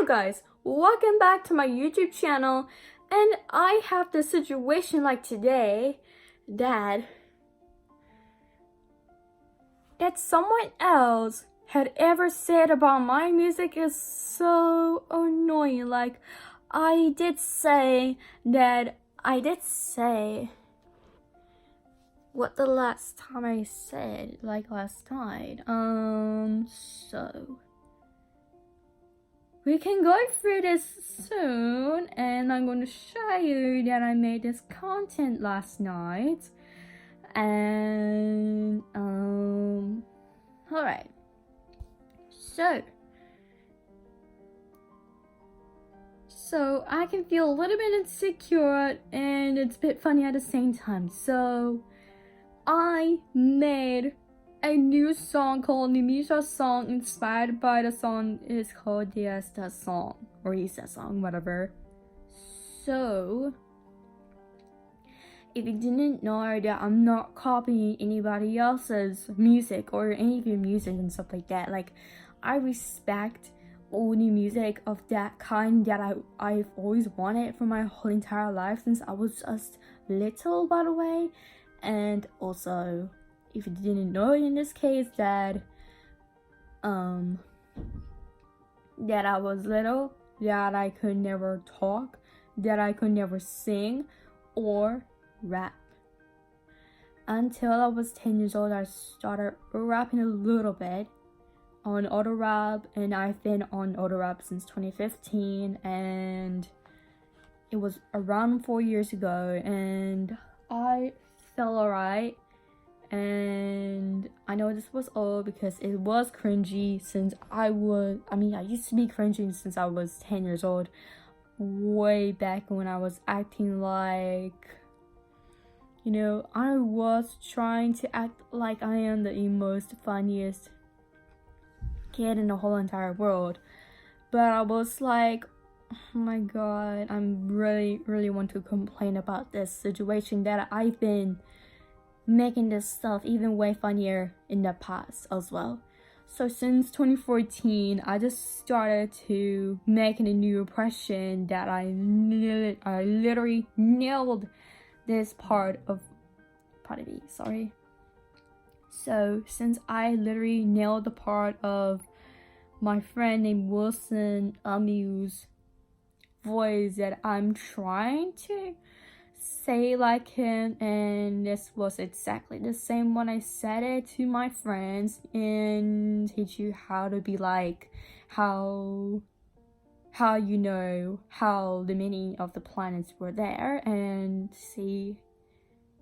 Hello guys, welcome back to my YouTube channel, and I have this situation like today that someone else had ever said about my music is so annoying. Like I did say what the last time I said, like last night. So we can go through this soon, and I'm going to show you that I made this content last night. And alright. So I can feel a little bit insecure, and it's a bit funny at the same time. So I made a new song called the Misha song, inspired by the song is called the Esta song, or Isa song, whatever. So if you didn't know that I'm not copying anybody else's music or any of your music and stuff like that, like I respect all the music of that kind that I've always wanted for my whole entire life since I was just little, by the way. And also, if you didn't know in this case that I was little, that I could never talk, that I could never sing or rap. Until I was 10 years old, I started rapping a little bit on auto rap, and I've been on auto rap since 2015, and it was around 4 years ago, and I felt alright. And I know this was all because it was cringy since I used to be cringy since I was 10 years old, way back when I was acting like, I was trying to act like I am the most funniest kid in the whole entire world. But I was like, oh my god, I'm really want to complain about this situation that I've been making this stuff even way funnier in the past as well. So since 2014, I just started to make a new impression that I literally nailed this part of me, sorry. So since I literally nailed the part of my friend named Wilson Amu's voice that I'm trying to say like him, and this was exactly the same when I said it to my friends and teach you how to be like how how the meaning of the planets were there, and see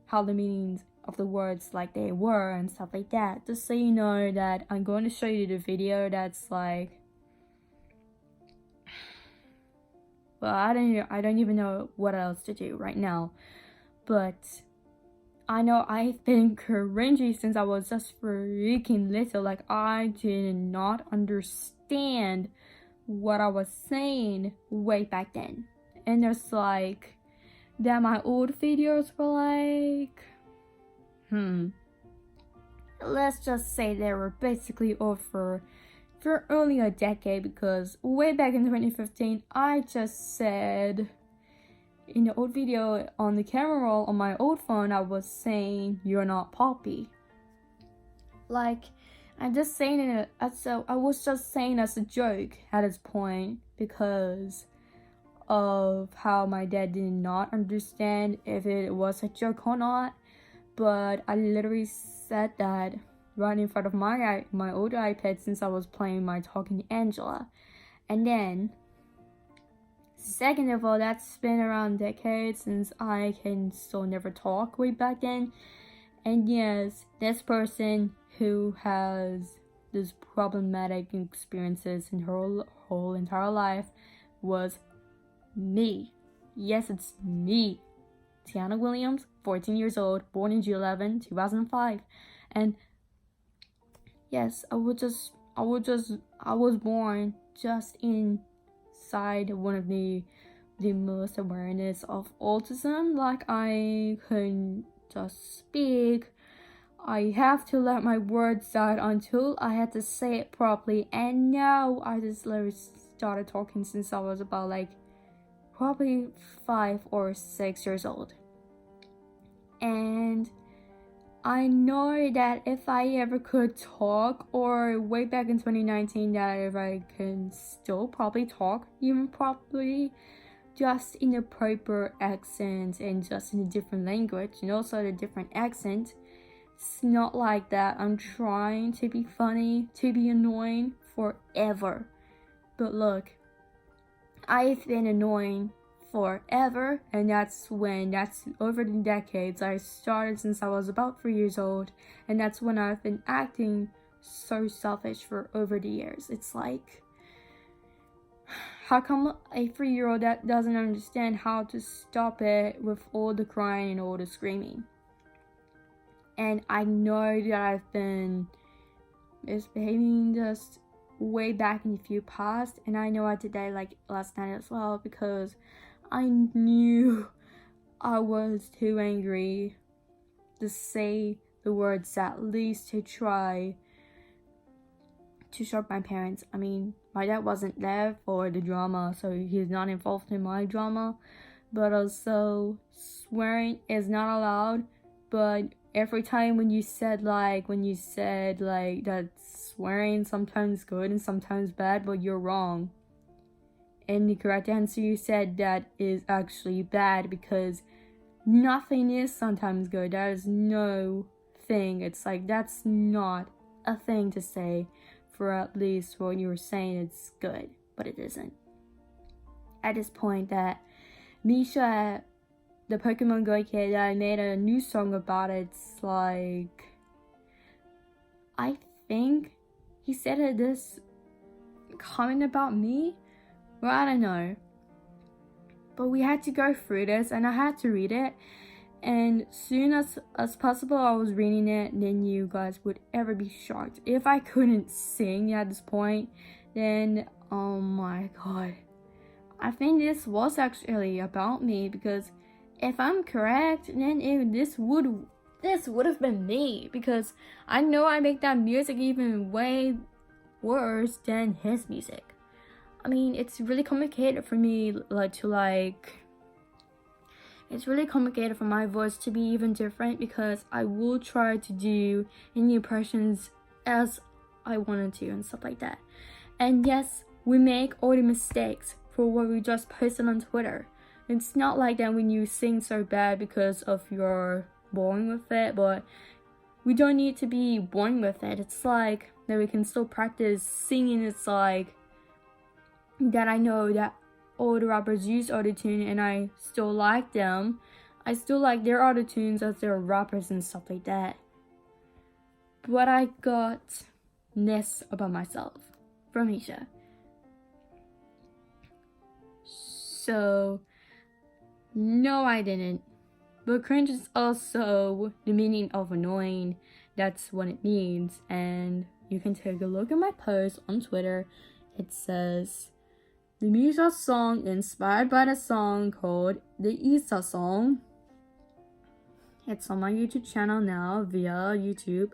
how the meanings of the words like they were and stuff like that. Just so you know that I'm going to show you the video that's like, well, I don't even know what else to do right now. But I know I've been cringy since I was just freaking little. Like I did not understand what I was saying way back then. And there's like that my old videos were like, let's just say they were basically old for only a decade, because way back in 2015 I just said in the old video on the camera roll on my old phone, I was saying you're not Poppy. Like I'm just saying it I was just saying as a joke at this point, because of how my dad did not understand if it was a joke or not. But I literally said that right in front of my old iPad since I was playing my Talking Angela. And then second of all, that's been around decades since I can still never talk way back then. And yes, this person who has this problematic experiences in her whole entire life was me. Yes, it's me, Tiana Williams, 14 years old, born in June 11, 2005. And yes, I was born just inside one of the most awareness of autism. Like I couldn't just speak. I have to let my words out until I had to say it properly, and now I just literally started talking since I was about like probably 5 or 6 years old. And I know that if I ever could talk, or way back in 2019, that if I can still probably talk, even probably just in a proper accent and just in a different language, and also a different accent. It's not like that I'm trying to be funny, to be annoying forever. But look, I've been annoying forever, and that's over the decades. I started since I was about 3 years old, and that's when I've been acting so selfish for over the years. It's like, how come a 3-year-old that doesn't understand how to stop it with all the crying and all the screaming? And I know that I've been misbehaving just way back in the few past, and I know I did that like last night as well, because I knew I was too angry to say the words, at least to try to shock my parents. I mean, my dad wasn't there for the drama, so he's not involved in my drama. But also, swearing is not allowed. But every time when you said that swearing sometimes good and sometimes bad, but you're wrong. And the correct answer you said that is actually bad, because nothing is sometimes good. That is no thing. It's like, that's not a thing to say. For at least what you were saying, it's good, but it isn't. At this point, that Misha, the Pokemon Go kid, I made a new song about it. It's like, I think he said this comment about me. Well, I don't know. But we had to go through this, and I had to read it. And soon as possible, I was reading it, and then you guys would ever be shocked. If I couldn't sing at this point, then oh my god. I think this was actually about me, because if I'm correct, then this would have been me, because I know I make that music even way worse than his music. I mean, it's really complicated for me it's really complicated for my voice to be even different, because I will try to do any impressions as I wanted to and stuff like that. And yes, we make all the mistakes for what we just posted on Twitter. It's not like that when you sing so bad because of your boring with it, but we don't need to be boring with it. It's like that we can still practice singing. It's like that I know that all the rappers use autotune, and I still like them. I still like their autotunes as their rappers and stuff like that. But I got this about myself from Misha. So, no, I didn't. But cringe is also the meaning of annoying. That's what it means. And you can take a look at my post on Twitter. It says, the Misha song inspired by the song called the Isa song. It's on my YouTube channel now via YouTube.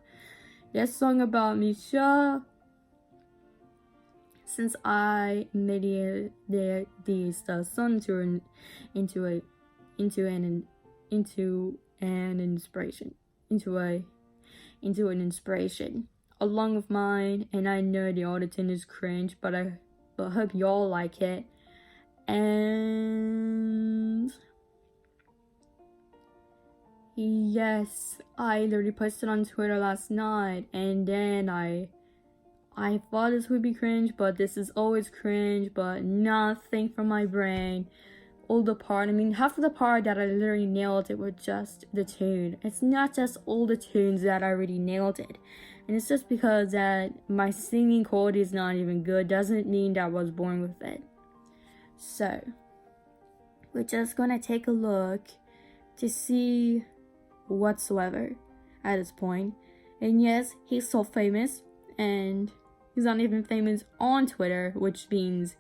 This song about Misha, since I made the song into an inspiration along with mine. And I know the autotune is cringe, but I hope y'all like it. And yes, I literally posted on Twitter last night, and then I thought this would be cringe, but this is always cringe, but nothing from my brain. Half of the part that I literally nailed it was just the tune. It's not just all the tunes that I already nailed it. And it's just because that my singing quality is not even good doesn't mean that I was born with it. So, we're just gonna take a look to see whatsoever at this point. And yes, he's so famous, and he's not even famous on Twitter, which means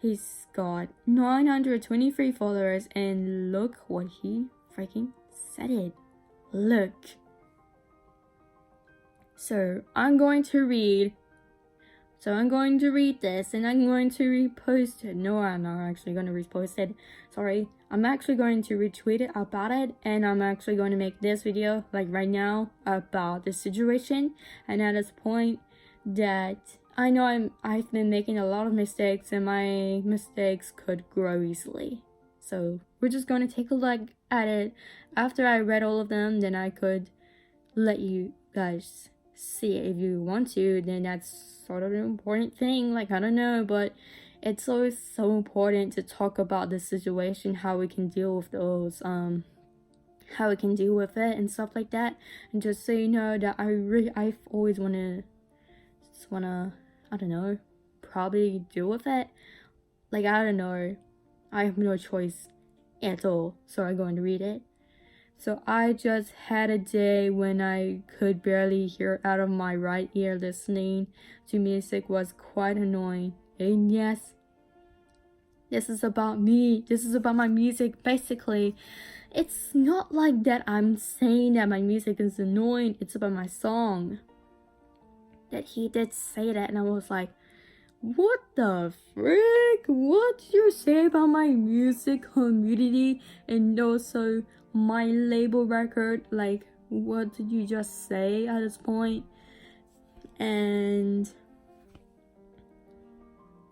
he's got 923 followers, and look what he freaking said. Look. So, I'm going to read So I'm going to read this and I'm going to repost it. No, I'm not actually going to repost it. Sorry. I'm actually going to retweet it about it, and I'm actually going to make this video like right now about the situation. And at this point that I know I've been making a lot of mistakes, and my mistakes could grow easily. So we're just going to take a look at it. After I read all of them, then I could let you guys see it if you want to. Then that's sort of an important thing, like I don't know, but it's always so important to talk about the situation, how we can deal with those how we can deal with it and stuff like that. And just so you know that I've always wanna I don't know, probably deal with it. Like I don't know, I have no choice at all, so I'm going to read it. So I just had a day when I could barely hear out of my right ear. Listening to music was quite annoying. And yes, this is about me. This is about my music, basically. It's not like that I'm saying that my music is annoying. It's about my song. That he did say that, and I was like, what the frick? What did you say about my music community and also my label record? Like, what did you just say at this point? And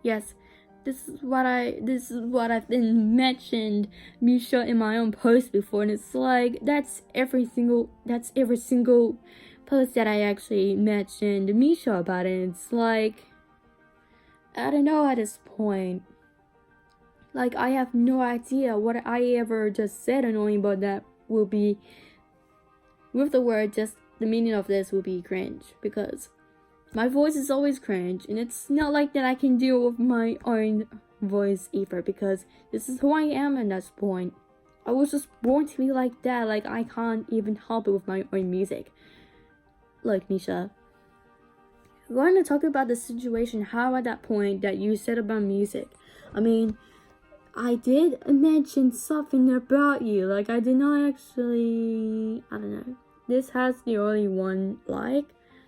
yes, this is what I've been mentioned Misha in my own post before, and it's like that's every single post that I actually mentioned Misha about it. It's like, I don't know at this point. Like, I have no idea what I ever just said annoying, but that will be, with the word, just the meaning of this will be cringe. Because my voice is always cringe, and it's not like that I can deal with my own voice either, because this is who I am at this point. I was just born to be like that. Like, I can't even help it with my own music. Look, Misha, we're going to talk about the situation, how at that point that you said about music. I mean, I did mention something about you. Like, I did not actually, I don't know. This has the only one like,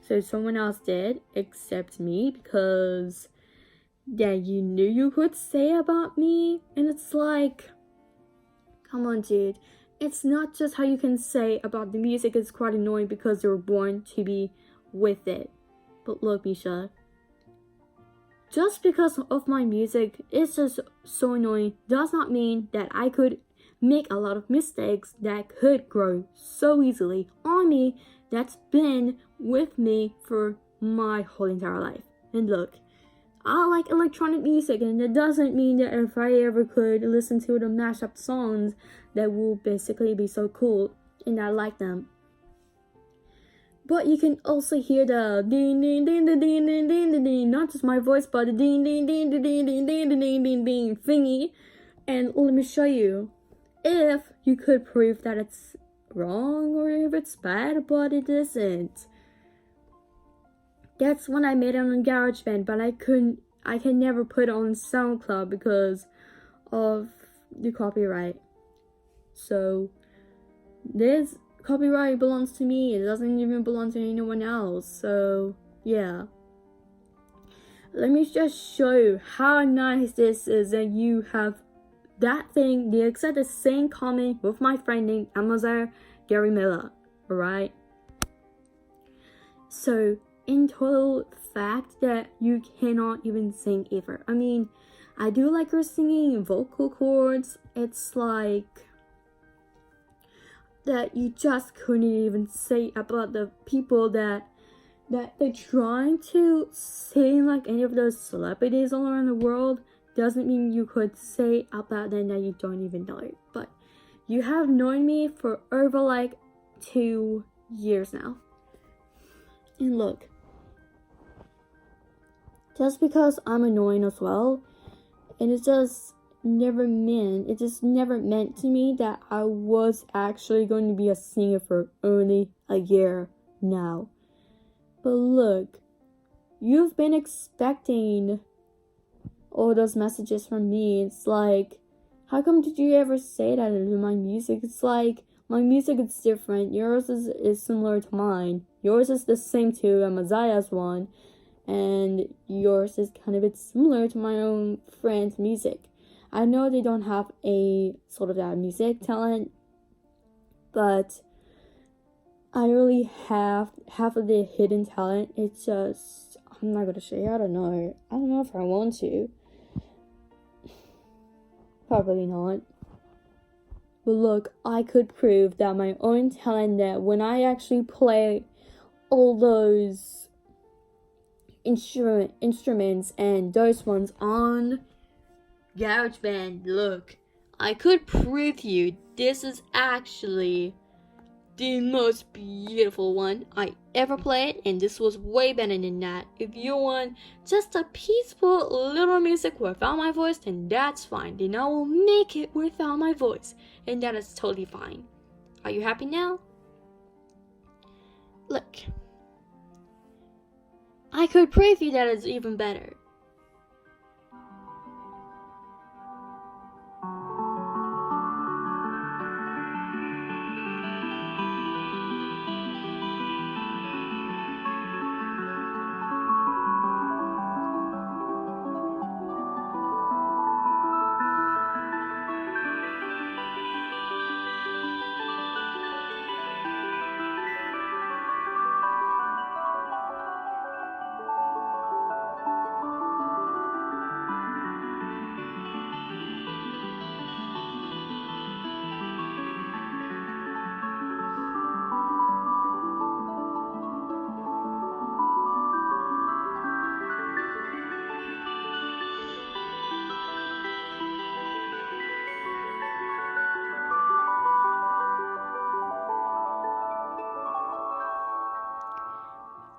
so someone else did, except me, because that you knew you could say about me. And it's like, come on, dude. It's not just how you can say about the music is quite annoying because you're born to be with it. But look, Misha, just because of my music is just so annoying does not mean that I could make a lot of mistakes that could grow so easily on me that's been with me for my whole entire life. And look, I like electronic music, and it doesn't mean that if I ever could listen to the mashup songs that will basically be so cool and I like them. But you can also hear the ding ding ding ding ding ding ding ding ding, not just my voice, but the ding ding ding ding ding ding ding ding ding ding thingy. And let me show you, if you could prove that it's wrong or if it's bad, but it isn't. That's when I made it on GarageBand, but I can never put it on SoundCloud because of the copyright. So this copyright belongs to me. It doesn't even belong to anyone else. So yeah, let me just show you how nice this is that you have that thing, the exact same comment with my friend named Amaziah Gary Miller. Alright, so in total fact that you cannot even sing either. I mean, I do like her singing vocal cords. It's like that you just couldn't even say about the people that they're trying to sing like any of those celebrities all around the world. Doesn't mean you could say about them that you don't even know. But you have known me for over like 2 years now. And look, just because I'm annoying as well, and it just never meant to me that I was actually going to be a singer for only a year now. But look, you've been expecting all those messages from me. It's like, how come did you ever say that in my music? It's like, my music is different. Yours is similar to mine. Yours is the same to Amaziah's one. and yours is kind of a bit similar to my own friend's music. I know they don't have a sort of that music talent, but I really have half of the hidden talent. It's just, I'm not gonna say, I don't know if I want to. Probably not. But look, I could prove that my own talent, that when I actually play all those instruments and those ones on GarageBand, look, I could prove to you this is actually the most beautiful one I ever played, and this was way better than that. If you want just a peaceful little music without my voice, then that's fine. Then I will make it without my voice, and that is totally fine. Are you happy now? Look, I could prove you that it's even better.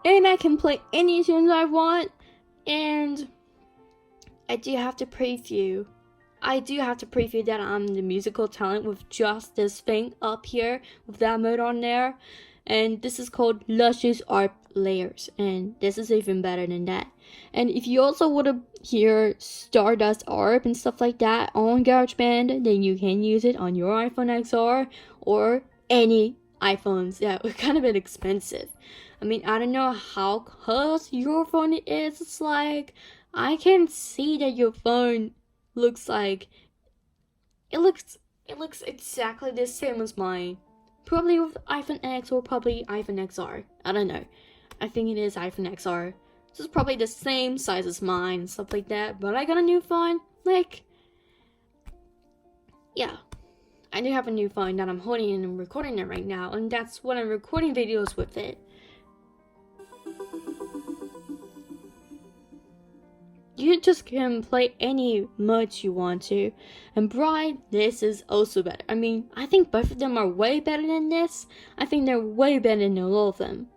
And I can play any tunes I want, and I do have to preview that I'm the musical talent with just this thing up here with that mode on there. And this is called Luscious Art Layers, and this is even better than that. And if you also want to hear Stardust ARP and stuff like that on GarageBand, then you can use it on your iPhone XR or any iPhones. Yeah, it's kind of bit expensive. I mean, I don't know how close your phone is. It's like, I can see that your phone looks like, it looks exactly the same as mine. Probably with iPhone X or probably iPhone XR. I don't know. I think it is iPhone XR. This is probably the same size as mine and stuff like that. But I got a new phone. Like, yeah. I do have a new phone that I'm holding and I'm recording it right now. And that's what I'm recording videos with it. You just can play any modes you want to. And Bride, this is also better. I mean, I think both of them are way better than this. I think they're way better than all of them.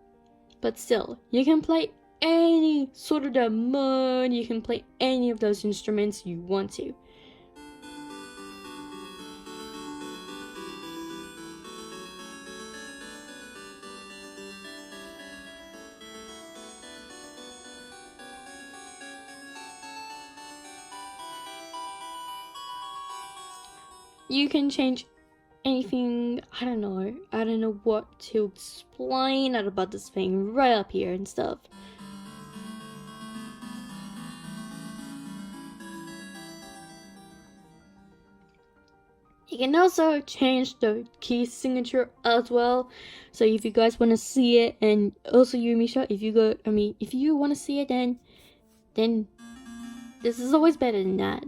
But still, you can play any sort of the mode. You can play any of those instruments you want to. You can change anything. I don't know what to explain about this thing right up here and stuff. You can also change the key signature as well. So if you guys want to see it, and also you, Misha, if you want to see it, then this is always better than that.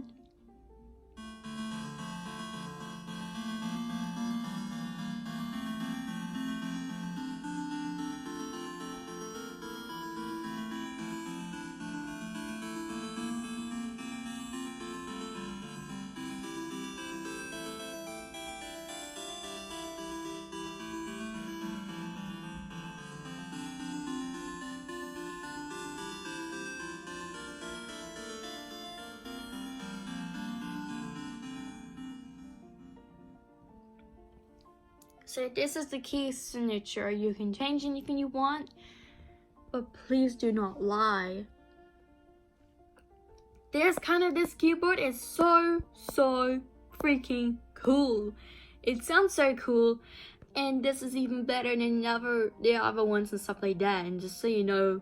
So this is the key signature. You can change anything you want, but please do not lie. This keyboard is so freaking cool. It sounds so cool, and this is even better than the other ones and stuff like that. And just so you know,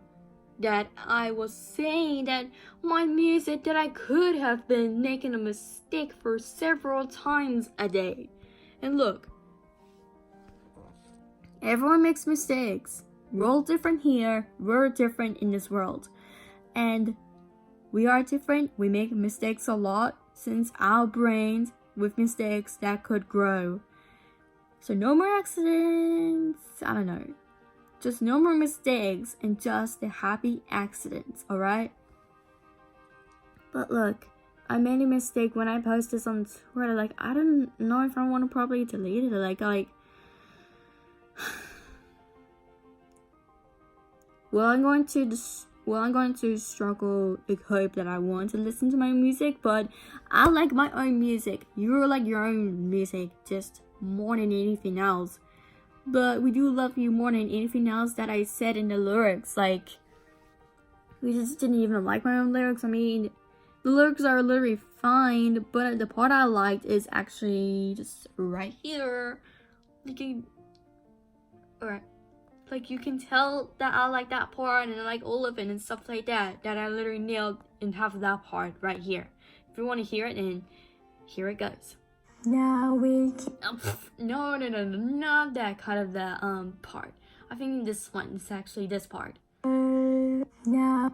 that I was saying that my music, that I could have been making a mistake for several times a day. And look, everyone makes mistakes. We're all different here. We're different in this world. And we are different. We make mistakes a lot since our brains with mistakes that could grow. So no more accidents. I don't know. Just no more mistakes and just the happy accidents, alright? But look, I made a mistake when I posted this on Twitter. Like, I don't know if I want to probably delete it. Like, well, I'm going to struggle with hope that I want to listen to my music, but I like my own music. You like your own music just more than anything else. But we do love you more than anything else that I said in the lyrics. Like, we just didn't even like my own lyrics. I mean, the lyrics are literally fine, but the part I liked is actually just right here. Like you can tell that I like that part, and I like all of it and stuff like that. That I literally nailed in half of that part right here. If you want to hear it, then here it goes. Now we no, not that kind of that part. I think this one is actually this part. Now.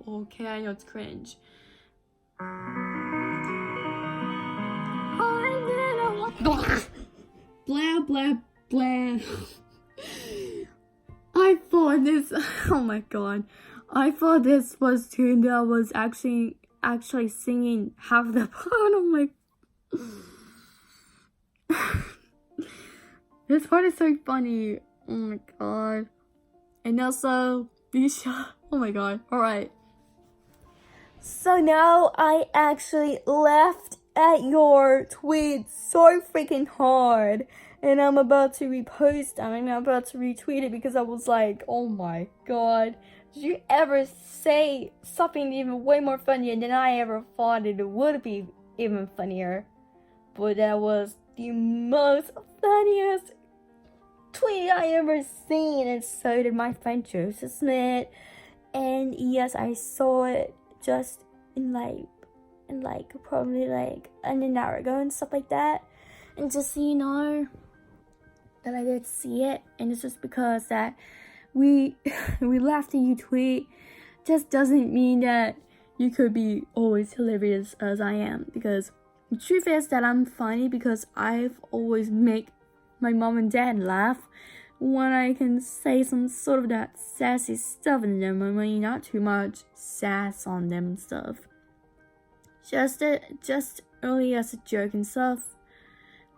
Okay, I know it's cringe. Blah blah blah. I thought this. Oh my god! I thought this was tune that was actually singing half the part. I'm like, this part is so funny. Oh my god. And also Misha. Oh my god. Alright. So now I actually laughed at your tweet so freaking hard. And I'm about to repost. I'm about to retweet it because I was like, oh my god. Did you ever say something even way more funnier than I ever thought it would be even funnier? But that was the most funniest tweet I ever seen, and so did my friend Joseph Smith. And yes, I saw it just in probably like an hour ago and stuff like that. And just so you know that I did see it, and it's just because that we laughed at you tweet just doesn't mean that you could be always hilarious as I am, because the truth is that I'm funny because I've always make my mom and dad laugh when I can say some sort of that sassy stuff in them. I mean, not too much sass on them and stuff. Just only as a joke and stuff.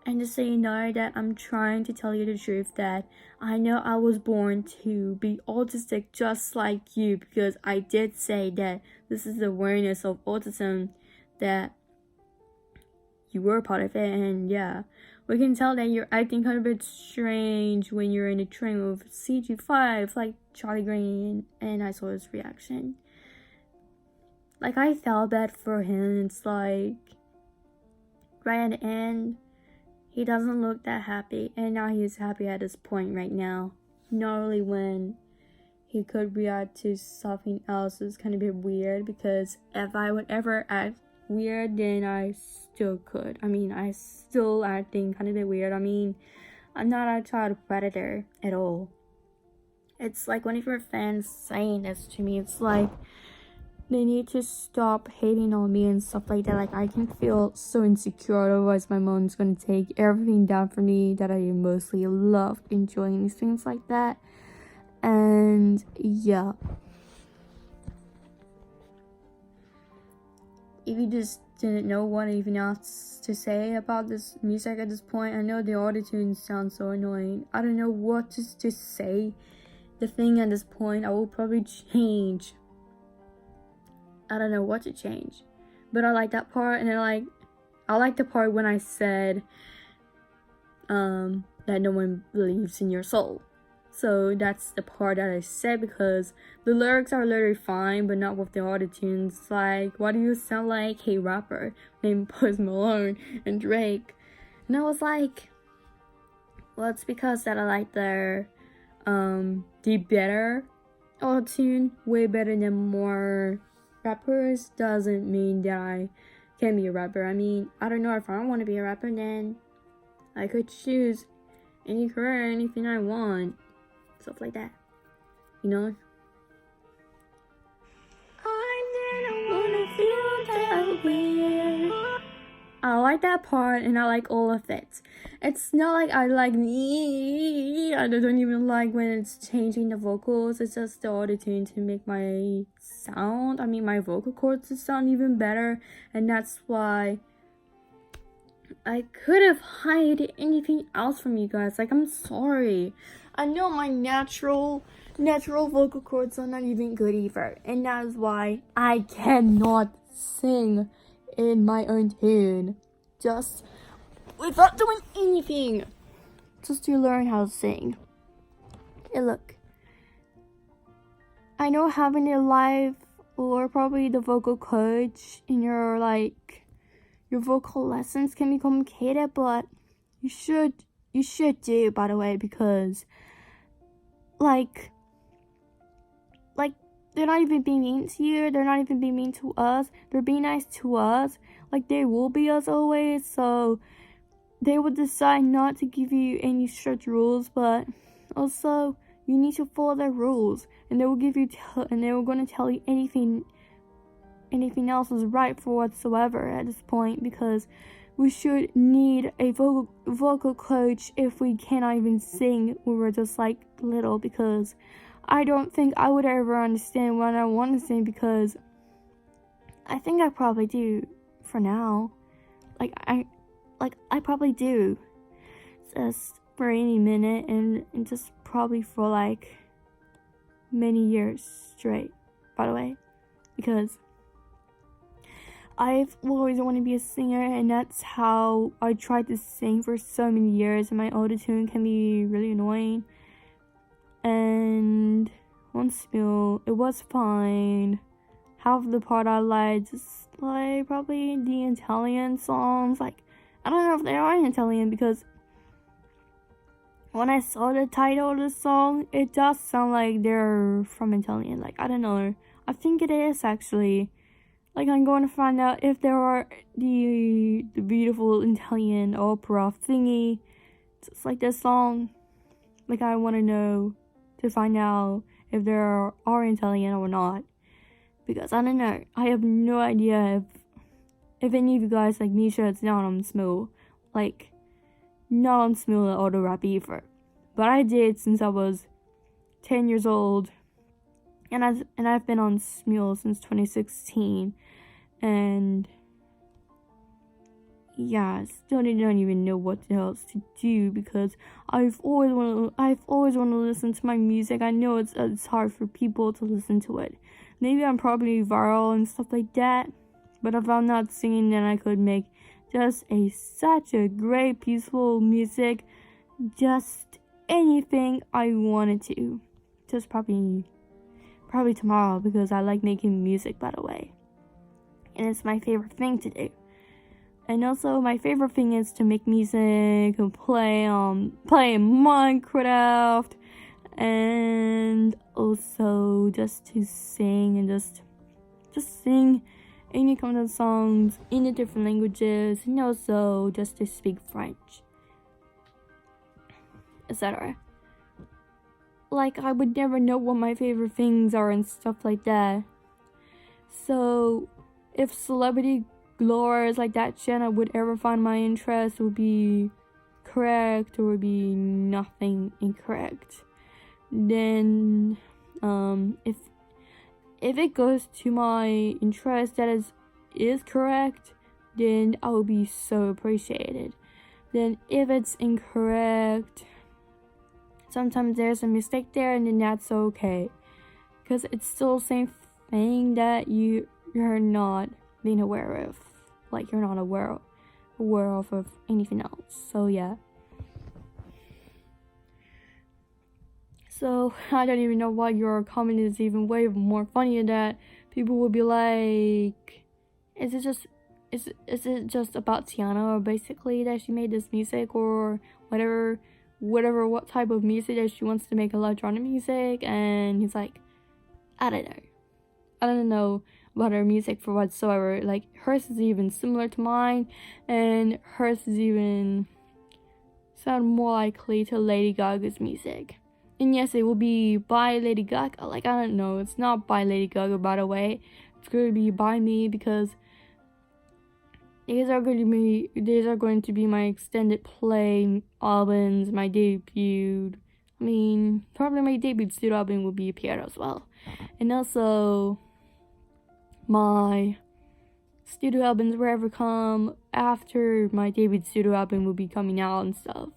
And just so you know that I'm trying to tell you the truth, that I know I was born to be autistic just like you, because I did say that this is the awareness of autism, that you were part of it. And yeah, we can tell that you're acting kind of a bit strange when you're in a train with CG5, like Charlie Green, and I saw his reaction. Like, I felt bad for him. It's like, right at the end, he doesn't look that happy, and now he's happy at this point right now. Normally when he could react to something else is kind of a bit weird, because if I would ever act weird, then I still could. I mean, I still acting kind of a bit weird. I mean, I'm not a child predator at all. It's like one of your fans saying this to me, it's like they need to stop hating on me and stuff like that. Like, I can feel so insecure, otherwise my mom's gonna take everything down from me that I mostly love enjoying these things like that. And yeah, if you just didn't know what even else to say about this music at this point, I know the autotune sounds so annoying. I don't know what to say. The thing at this point, I will probably change. I don't know what to change, but I like that part. And I like the part when I said that no one believes in your soul. So that's the part that I said, because the lyrics are literally fine, but not with the autotunes. Like, why do you sound like a rapper named Post Malone and Drake? And I was like, well, it's because that I like their the better autotune, way better than more rappers, doesn't mean that I can be a rapper. I mean, I don't know, if I don't want to be a rapper, then I could choose any career, anything I want, stuff like that, you know? I didn't wanna feel that weird. I like that part, and I like all of it. It's not like I like me. I don't even like when it's changing the vocals. It's just the autotune to make my sound, my vocal cords to sound even better. And that's why I could have hired anything else from you guys. Like, I'm sorry. I know my natural vocal cords are not even good either. And that's why I cannot sing in my own tune, just without doing anything, just to learn how to sing. Hey, look, I know having a live or probably the vocal coach in your vocal lessons can be complicated, but you should do, by the way, because like they're not even being mean to you. They're not even being mean to us. They're being nice to us. Like, they will be us always. So they will decide not to give you any strict rules, but also you need to follow their rules. And they will give you and they were going to tell you anything else is right for whatsoever at this point, because we should need a vocal coach if we cannot even sing when we're just like little, because I don't think I would ever understand what I want to sing, because I think I probably do for now. I probably do. Just for any minute and just probably for like many years straight, by the way. Because I've always wanted to be a singer, and that's how I tried to sing for so many years, and my autotune can be really annoying. And on Spill, it was fine. Half the part I liked, just like probably the Italian songs. Like, I don't know if they are Italian, because when I saw the title of the song, it does sound like they're from Italian. Like, I don't know. I think it is actually. Like, I'm going to find out if there are the beautiful Italian opera thingy, just like this song. Like, I want to know to find out if there are Italian or not, because I don't know. I have no idea if any of you guys like Misha is not on Smooth, like not on Smooth auto rap either. But I did since I was 10 years old, and I've been on Smule since 2016, and yeah, I still don't even know what else to do, because I've always wanted to listen to my music. I know it's hard for people to listen to it. Maybe I'm probably viral and stuff like that, but if I'm not singing, then I could make just such a great peaceful music, just anything I wanted to. Just probably tomorrow, because I like making music, by the way, and it's my favorite thing to do. And also, my favorite thing is to make music and play Minecraft, and also just to sing and just sing any kind of songs in the different languages, and also just to speak French, etc. Like, I would never know what my favorite things are and stuff like that. So, if celebrity glores like that channel would ever find my interest, would be correct or would be nothing incorrect, then if it goes to my interest that is correct, then I will be so appreciated. Then if it's incorrect, sometimes there's a mistake there, and then that's okay, because it's still the same thing that you're not being aware of. Like, you're not aware of anything else. So yeah. So I don't even know why your comment is even way more funny than that. People will be like, is it just about Tiana, or basically that she made this music or whatever? what type of music that she wants to make electronic music, and he's like, I don't know about her music for whatsoever. Like, hers is even similar to mine, and hers is even sound more likely to Lady Gaga's music. And yes, it will be by Lady Gaga. Like, I don't know, it's not by Lady Gaga, by the way. It's going to be by me, because these are going to be my extended play albums, my debut. I mean, probably my debut studio album will be appeared as well. And also, my studio albums wherever come after my debut studio album will be coming out and stuff.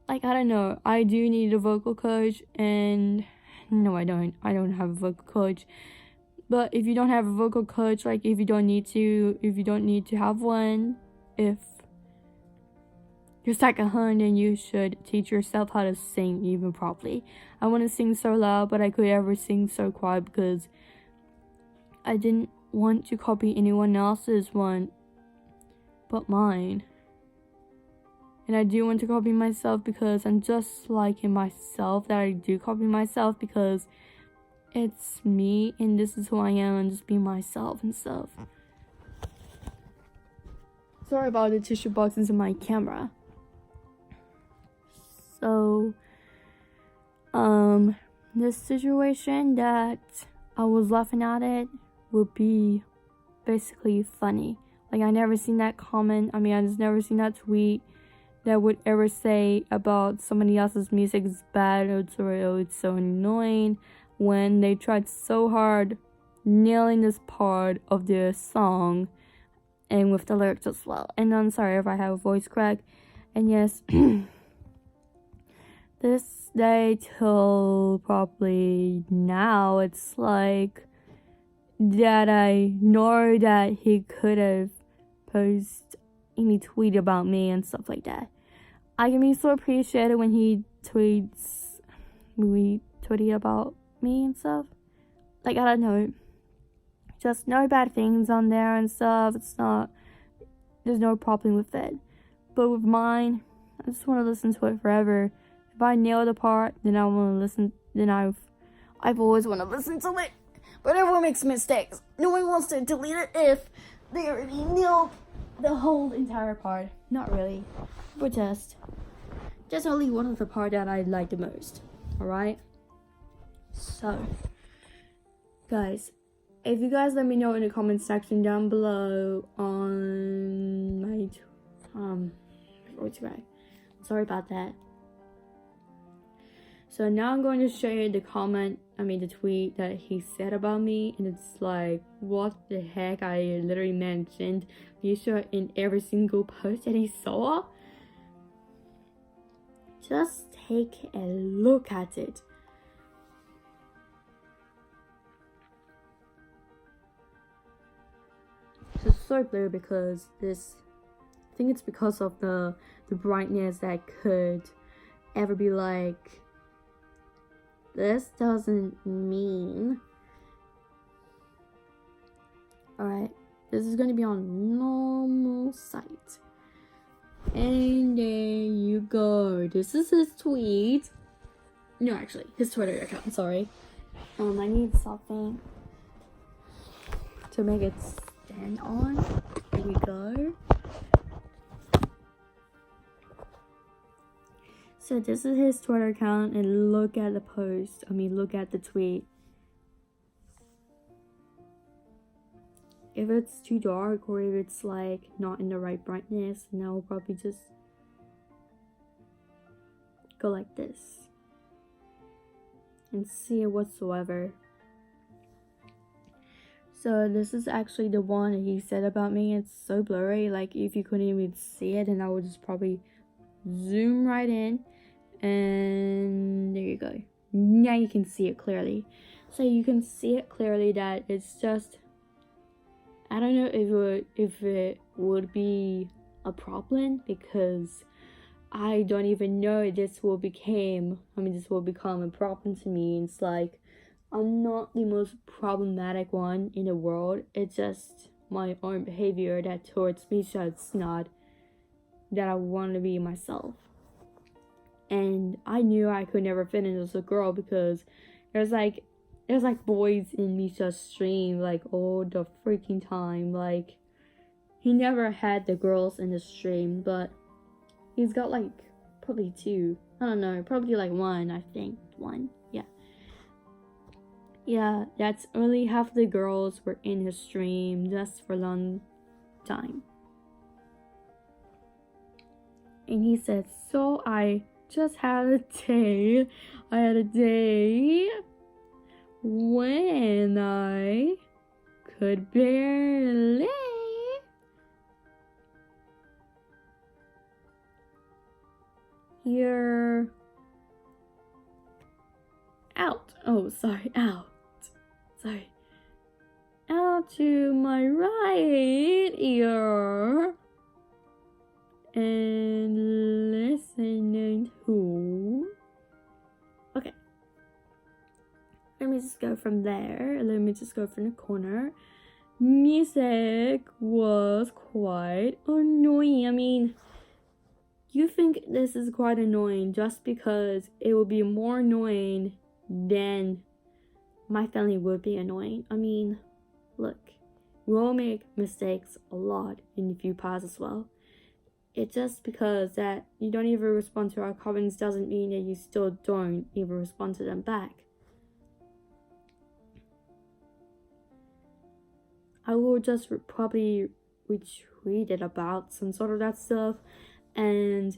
Like, I don't know, I do need a vocal coach, and no, I don't have a vocal coach. But if you don't have a vocal coach, like, if you don't need to have one, if you're second-hand, then you should teach yourself how to sing even properly. I want to sing so loud, but I could ever sing so quiet, because I didn't want to copy anyone else's one but mine. And I do want to copy myself, because I'm just liking myself that I do copy myself, because it's me and this is who I am, and just be myself and stuff. Sorry about the tissue boxes in my camera. So, this situation that I was laughing at it would be basically funny. Like, I never seen that comment. I just never seen that tweet that would ever say about somebody else's music is bad, or it's so annoying, when they tried so hard nailing this part of the song and with the lyrics as well. And I'm sorry if I have a voice crack. And yes, this day till probably now, it's like that I know that he could have posted any tweet about me and stuff like that. I can be so appreciated when he tweets about me and stuff. Like, I don't know, just no bad things on there and stuff. There's no problem with it. But with mine, I just want to listen to it forever. If I nail the part, then I want to listen. Then I've always want to listen to it. But everyone makes mistakes. No one wants to delete it if they already nailed the whole entire part. Not really, but just only one of the part that I like the most. Alright? So, guys, if you guys let me know in the comment section down below on my sorry about that. So now I'm going to show you the the tweet that he said about me, and it's like, what the heck? I literally mentioned Misha in every single post that he saw. Just take a look at it. It's so blurry because I think it's because of the brightness that could ever be like, this doesn't mean. Alright, this is going to be on normal site. And there you go. This is his tweet. No, actually, his Twitter account, sorry. I need something to make it stand on. Here we go. So this is his Twitter account, and look at the post. Look at the tweet. If it's too dark, or if it's like not in the right brightness, then I'll probably just go like this and see it whatsoever. So this is actually the one that he said about me. It's so blurry, like if you couldn't even see it, then I would just probably zoom right in, and there you go. Now you can see it clearly. So you can see it clearly that it's just, I don't know if it would be a problem, because I don't even know this will become a problem to me. It's like, I'm not the most problematic one in the world. It's just my own behavior that towards Misha, it's not that I want to be myself. and I knew I could never fit in as a girl because there's like boys in Misha's stream like all the freaking time. Like, he never had the girls in the stream, but he's got like probably 2. I don't know, probably like 1, I think. 1, yeah. Yeah, that's only half the girls were in his stream just for a long time. And he said, so I just had a day. I had a day when I could barely hear out. Oh, sorry, out. Sorry. Out to my right ear. And listening to. Okay. Let me just go from there. Let me just go from the corner. Music was quite annoying. I mean, you think this is quite annoying just because it would be more annoying than my family would be annoying. I mean, look, we all make mistakes a lot in the few past as well. It's just because that you don't even respond to our comments doesn't mean that you still don't even respond to them back. I will just probably retweet it about some sort of that stuff, and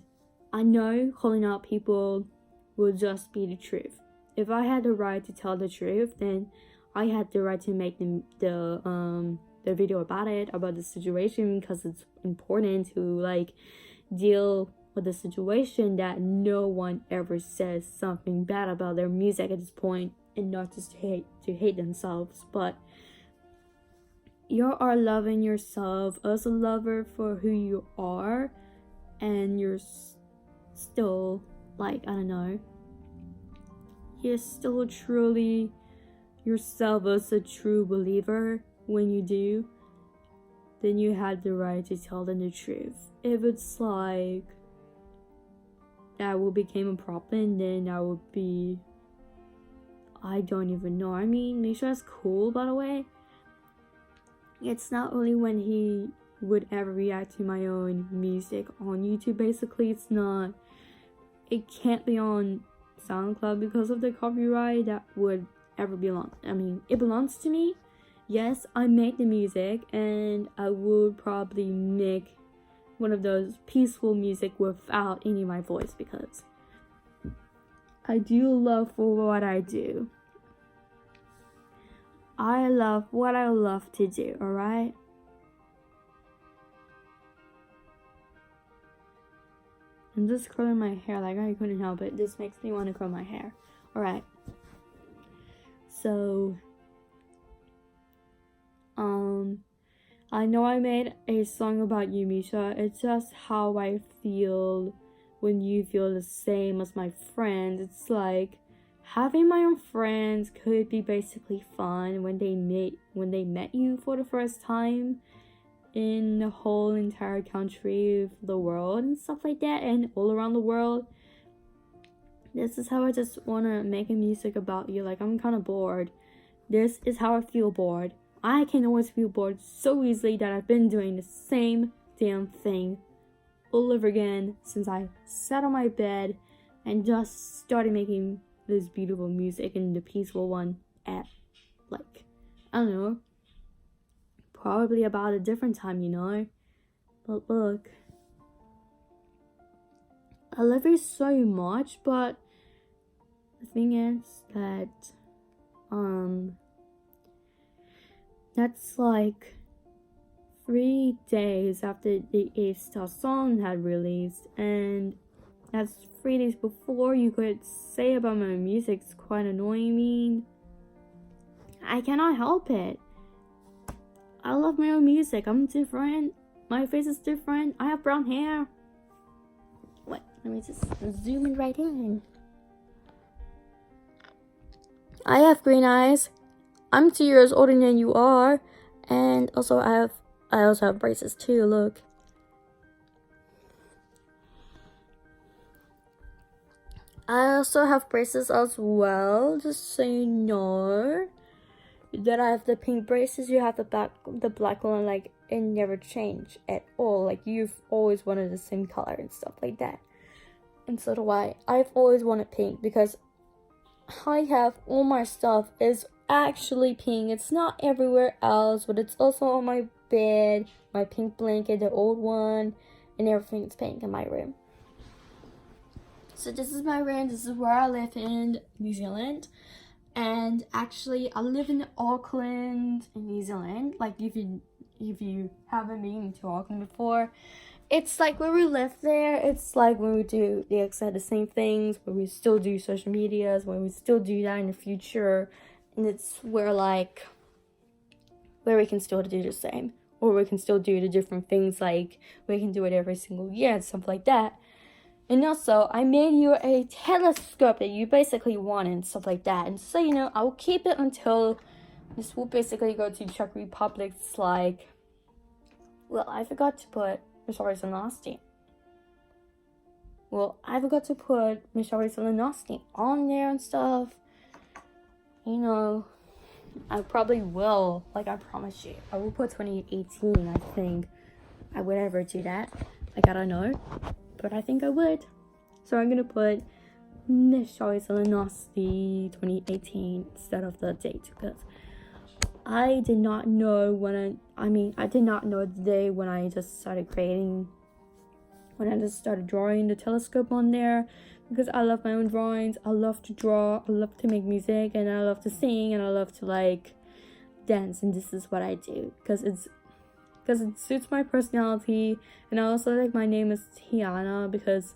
I know calling out people will just be the truth. If I had the right to tell the truth, then I had the right to make the video about it, about the situation, because it's important to like deal with the situation that no one ever says something bad about their music at this point, and not just hate themselves, but you are loving yourself as a lover for who you are, and you're still like, I don't know, you're still truly yourself as a true believer. When you do, then you had the right to tell them the truth. If it's like that will become a problem, then that would be, I don't even know. I mean, Misha's cool, by the way. It's not only when he would ever react to my own music on YouTube. Basically, it can't be on SoundCloud because of the copyright that would ever belong. I mean, it belongs to me. Yes, I make the music, and I would probably make one of those peaceful music without any of my voice, because I do love for what I do. I love what I love to do, alright? I'm just curling my hair, like I couldn't help it. This makes me want to curl my hair. Alright. So, I know I made a song about you, Misha. It's just how I feel when you feel the same as my friends. It's like having my own friends could be basically fun when they met you for the first time in the whole entire country, the world, and stuff like that, and all around the world. This is how I just want to make a music about you. Like, I'm kind of bored. This is how I feel bored. I can always feel bored so easily that I've been doing the same damn thing all over again since I sat on my bed and just started making this beautiful music, and the peaceful one at, like, I don't know, probably about a different time, you know? But look, I love you so much, but the thing is that, that's like 3 days after the A-Star song had released, and that's 3 days before you could say about my music. It's quite annoying me. I cannot help it. I love my own music. I'm different. My face is different. I have brown hair. Wait, let me just zoom in right in. I have green eyes. I'm 2 years older than you are, and also I also have braces too. Look. I also have braces as well, just so you know. That I have the pink braces, you have the black one, like it never changed at all. Like you've always wanted the same color and stuff like that. And so do I. I've always wanted pink because I have all my stuff is actually pink. It's not everywhere else, but it's also on my bed, my pink blanket, the old one, and everything is pink in my room. So this is my room. This is where I live in New Zealand. And actually, I live in Auckland, in New Zealand. Like, if you haven't been to Auckland before, it's like when we live there, it's like when we do the exact same things, where we still do social medias, when we still do that in the future. And it's where we can still do the same. Or we can still do the different things, like we can do it every single year and stuff like that. And also, I made you a telescope that you basically want and stuff like that. And so, you know, I will keep it until this will basically go to Czech Republic's, like... Well, I forgot to put Misha Solenosti. I forgot to put Misha Solenosti on there and stuff. You know, I probably will. Like, I promise you. I will put 2018, I think. I would ever do that. Like, I don't know. But I think I would. So I'm gonna put Misha Solenosti 2018 instead of the date, because I did not know I did not know the day when I just started drawing the telescope on there, because I love my own drawings. I love to draw, I love to make music, and I love to sing, and I love to like dance, and this is what I do because it suits my personality. And I also like my name is Tiana because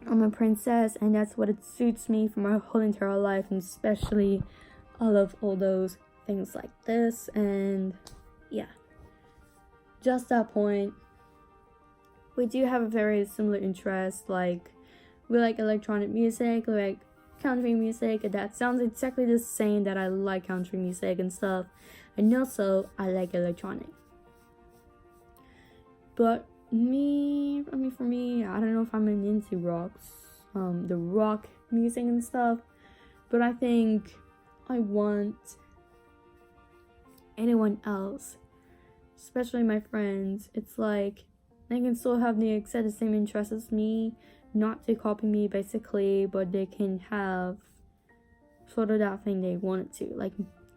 I'm a princess, and that's what it suits me for my whole entire life. And especially I love all those things like this. And yeah, just that point, we do have a very similar interest. Like, we like electronic music, we like country music, and that sounds exactly the same, that I like country music and stuff. And also I like electronic. But for me, I don't know if I'm into the rock music and stuff. But I think I want anyone else, especially my friends. It's like they can still have the exact same interests as me, not to copy me basically, but they can have sort of that thing they wanted to,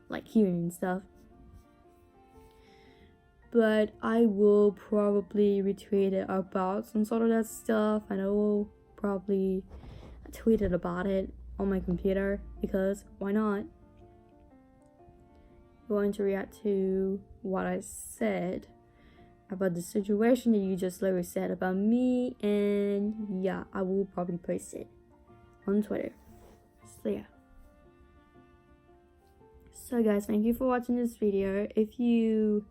like hearing and stuff. But I will probably retweet it about some sort of that stuff, and I will probably tweet it about it on my computer, because why not? I'm going to react to what I said about the situation that you just literally said about me, and yeah, I will probably post it on Twitter. So yeah. So guys, thank you for watching this video. If you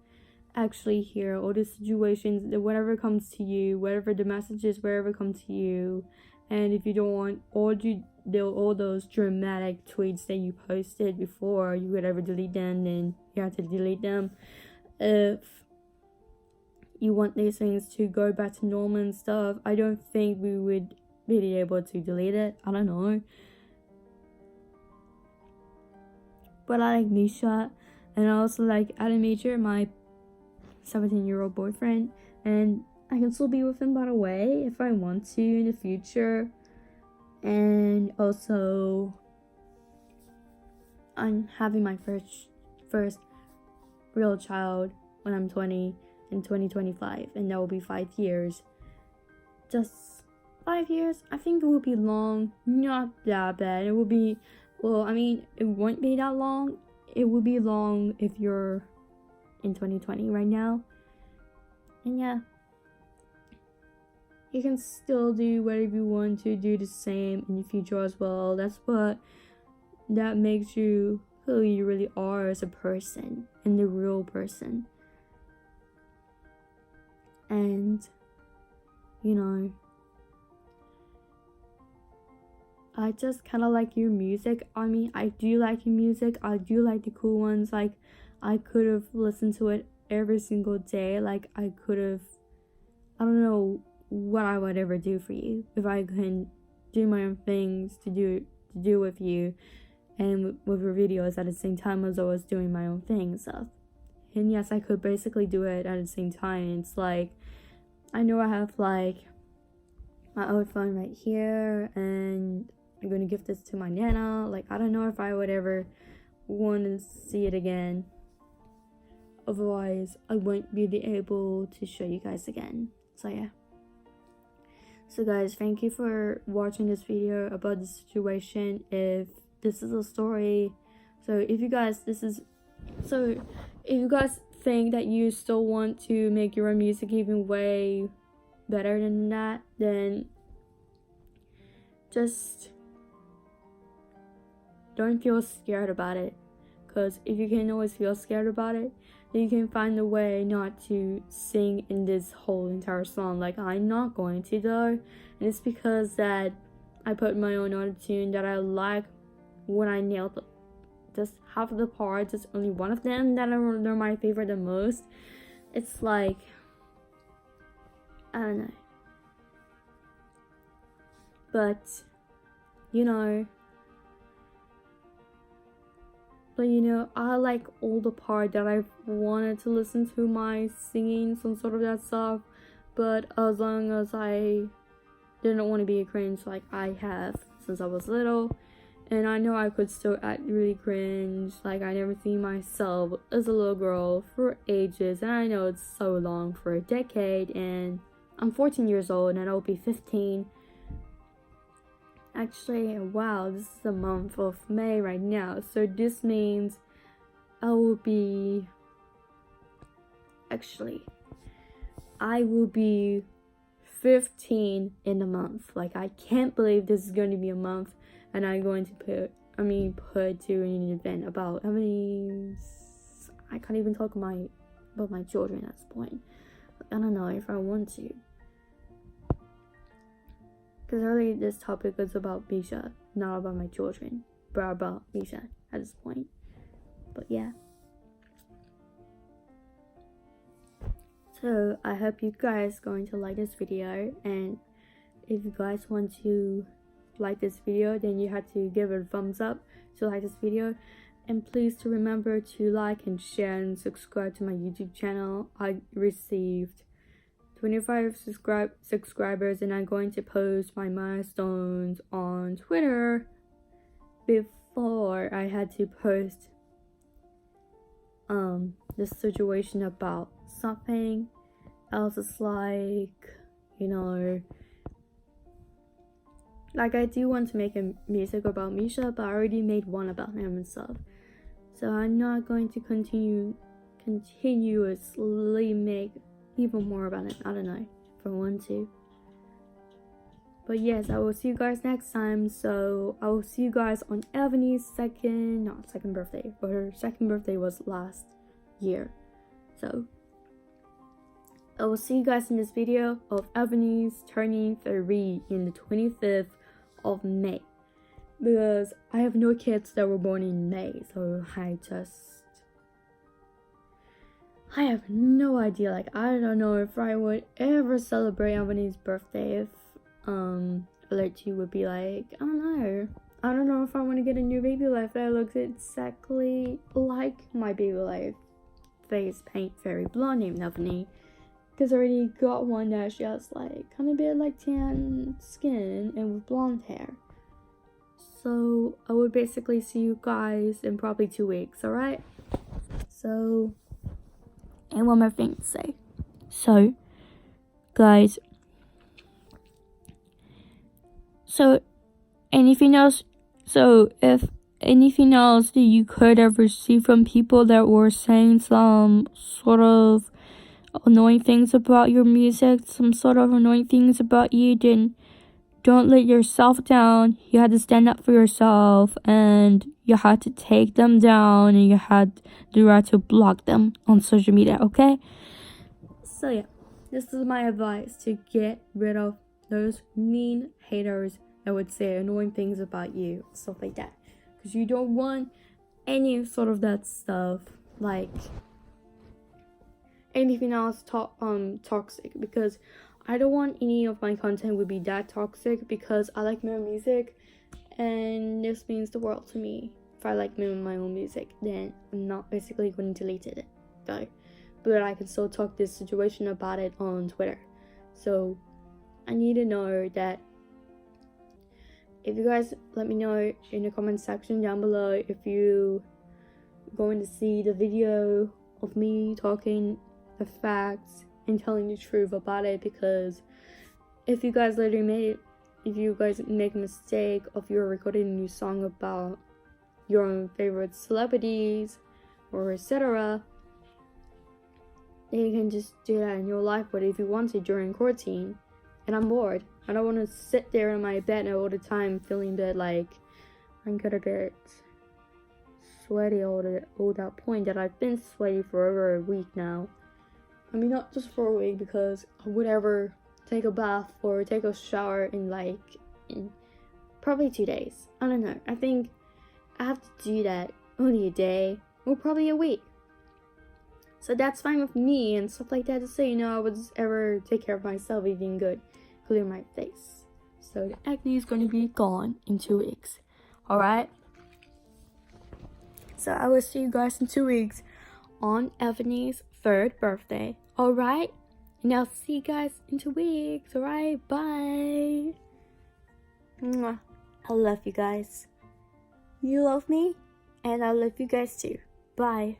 actually hear all the situations, that whatever comes to you, whatever the messages, wherever come to you, and if you don't want all those dramatic tweets that you posted before you would ever delete them, then you have to delete them. If you want these things to go back to normal and stuff, I don't think we would be able to delete it. I don't know. But I like Misha, and I also like Adam Major, my 17-year-old boyfriend, and I can still be with him, by the way, if I want to in the future. And also, I'm having my first real child when I'm 20 in 2025, and that will be 5 years. Just 5 years. I think it will be long, not that bad. It will be, it won't be that long. It will be long if you're in 2020 right now. And yeah, you can still do whatever you want to do, the same in the future as well. That makes you who you really are as a person, and the real person. And you know, I just kind of like your music. I do like your music. I do like the cool ones. Like, I could have listened to it every single day. Like, I don't know what I would ever do for you if I couldn't do my own things to do with you and with your videos at the same time as I was doing my own thing and stuff. And yes, I could basically do it at the same time. It's like, I know I have like my old phone right here, and I'm gonna give this to my nana. Like, I don't know if I would ever want to see it again. Otherwise, I won't be able to show you guys again. So yeah. So guys, thank you for watching this video about the situation. If this is a story, if you guys think that you still want to make your own music even way better than that, then just don't feel scared about it. Because if you can always feel scared about it, then you can find a way not to sing in this whole entire song. Like, I'm not going to though, and it's because that I put my own autotune that I like. When I nailed just half of the parts, it's only one of them that they're my favorite the most. It's like, I don't know, but I like all the part that I wanted to listen to my singing, some sort of that stuff. But as long as I didn't want to be a cringe like I have since I was little, and I know I could still act really cringe, like I never seen myself as a little girl for ages, and I know it's so long, for a decade, and I'm 14 years old and I'll be 15. Actually, wow, this is the month of May right now, so this means I will be 15 in a month. Like, I can't believe this is going to be a month, and I'm going to put to an event about how many. I can't even talk about my children at this point. I don't know if I want to, because really this topic is about Misha, not about my children, but about Misha at this point. But yeah. So I hope you guys going to like this video, and if you guys want to like this video, then you have to give it a thumbs up to like this video. And please to remember to like and share and subscribe to my YouTube channel. I received 25 subscribers, and I'm going to post my milestones on Twitter. Before I had to post this situation about something else. Is like, like I do want to make a music about Misha, but I already made one about him and stuff. So I'm not going to continuously make even more about it. I don't know if I want to. But yes, I will see you guys next time. So I will see you guys on Ebony's second birthday. But her second birthday was last year. So I will see you guys in this video of Ebony's turning 3 in the 25th of May. Because I have no kids that were born in May. So I have no idea. Like, I don't know if I would ever celebrate Ebony's birthday. If Alert would be like, I don't know if I want to get a new baby life that looks exactly like my baby life face paint fairy blonde named Ebony, because I already got one that she has like kind of bit like tan skin and with blonde hair. So I would basically see you guys in probably 2 weeks. Alright, so, and one more thing to say. So guys, if anything else that you could ever see from people that were saying some sort of annoying things about your music, some sort of annoying things about you, then don't let yourself down. You had to stand up for yourself, and you had to take them down, and you had the right to block them on social media, okay? So yeah, this is my advice to get rid of those mean haters that would say annoying things about you, stuff like that. Because you don't want any sort of that stuff, like anything else toxic. Because I don't want any of my content would be that toxic because I like my own music, and this means the world to me. If I like my own music, then I'm not basically going to delete it though, but I can still talk this situation about it on Twitter. So I need to know that if you guys let me know in the comment section down below if you going to see the video of me talking the facts and telling the truth about it, because if you guys make a mistake of you're recording a new song about your own favorite celebrities or etc., then you can just do that in your life. But if you want to during quarantine and I'm bored, I don't want to sit there in my bed all the time feeling that like I'm gonna get sweaty all that point that I've been sweaty for over a week now. I mean, not just for a week, because I would ever take a bath or take a shower in probably 2 days. I don't know. I think I have to do that only a day or probably a week. So that's fine with me and stuff like that, to say, I would ever take care of myself, eating good, clear my face. So the acne is going to be gone in 2 weeks. Alright? So I will see you guys in 2 weeks on Ebony's 3rd birthday. Alright? And I'll see you guys in 2 weeks. Alright? Bye. Mwah. I love you guys. You love me, and I love you guys too. Bye.